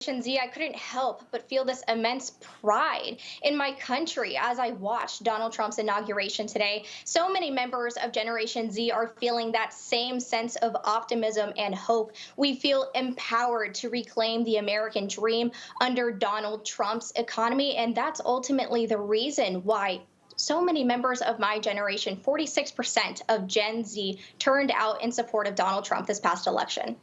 Z, I couldn't help but feel this immense pride in my country as I watched Donald Trump's inauguration today. So many members of Generation Z are feeling that same sense of optimism and hope. We feel empowered to reclaim the American dream under Donald Trump's economy, and that's ultimately the reason why so many members of my generation, 46% of Gen Z, turned out in support of Donald Trump this past election.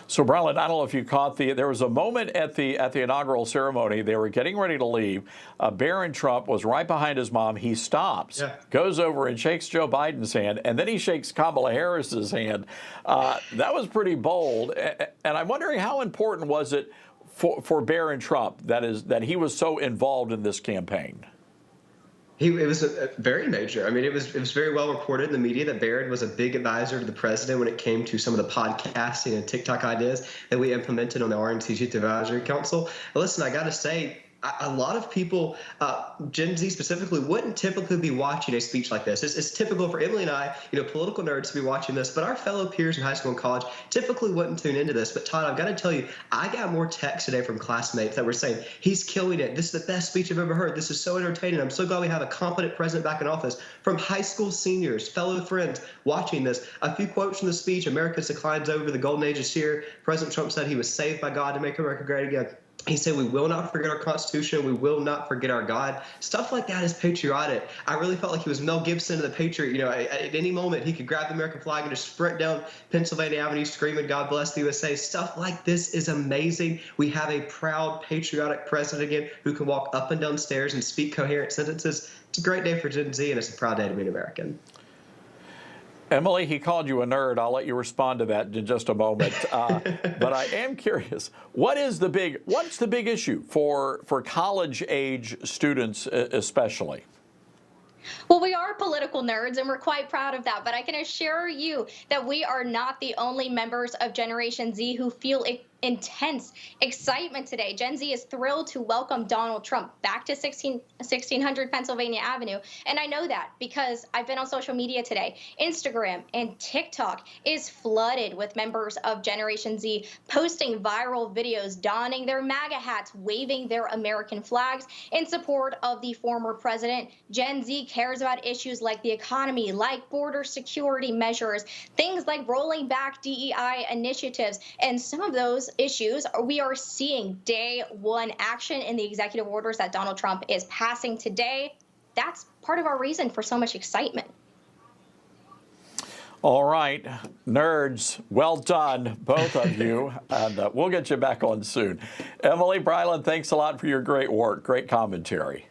So, Brylan, I don't know if you caught there was a moment at the inaugural ceremony. They were getting ready to leave. Barron Trump was right behind his mom. He stops, goes over and shakes Joe Biden's hand, and then he shakes Kamala Harris's hand. That was pretty bold. And I'm wondering, how important was it for Barron Trump that he was so involved in this campaign? It was very major. I mean, it was very well reported in the media that Barron was a big advisor to the president when it came to some of the podcasting and TikTok ideas that we implemented on the RNC's Youth Advisory Council. But listen, I got to say, a lot of people, Gen Z specifically, wouldn't typically be watching a speech like this. It's typical for Emily and I, political nerds, to be watching this, but our fellow peers in high school and college typically wouldn't tune into this. But Todd, I've got to tell you, I got more texts today from classmates that were saying, he's killing it. This is the best speech I've ever heard. This is so entertaining. I'm so glad we have a competent president back in office. From high school seniors, fellow friends watching this. A few quotes from the speech: America's declines over, the golden age is here. President Trump said he was saved by God to make America great again. He said, we will not forget our Constitution. We will not forget our God. Stuff like that is patriotic. I really felt like he was Mel Gibson of the Patriot. At any moment, he could grab the American flag and just sprint down Pennsylvania Avenue screaming, God bless the USA. Stuff like this is amazing. We have a proud, patriotic president again who can walk up and down stairs and speak coherent sentences. It's a great day for Gen Z, and it's a proud day to be an American. Emily, he called you a nerd. I'll let you respond to that in just a moment. But I am curious, what's the big issue for college-age students especially? Well, we are political nerds, and we're quite proud of that. But I can assure you that we are not the only members of Generation Z who feel intense excitement today. Gen Z is thrilled to welcome Donald Trump back to 1600 Pennsylvania Avenue. And I know that because I've been on social media today. Instagram and TikTok is flooded with members of Generation Z posting viral videos, donning their MAGA hats, waving their American flags in support of the former president. Gen Z cares about issues like the economy, like border security measures, things like rolling back DEI initiatives, and some of those issues we are seeing day one action in the executive orders that Donald Trump is passing today. That's part of our reason for so much excitement. All right, nerds, well done, both of you, and we'll get you back on soon. Emily, Brylan, thanks a lot for your great work, great commentary.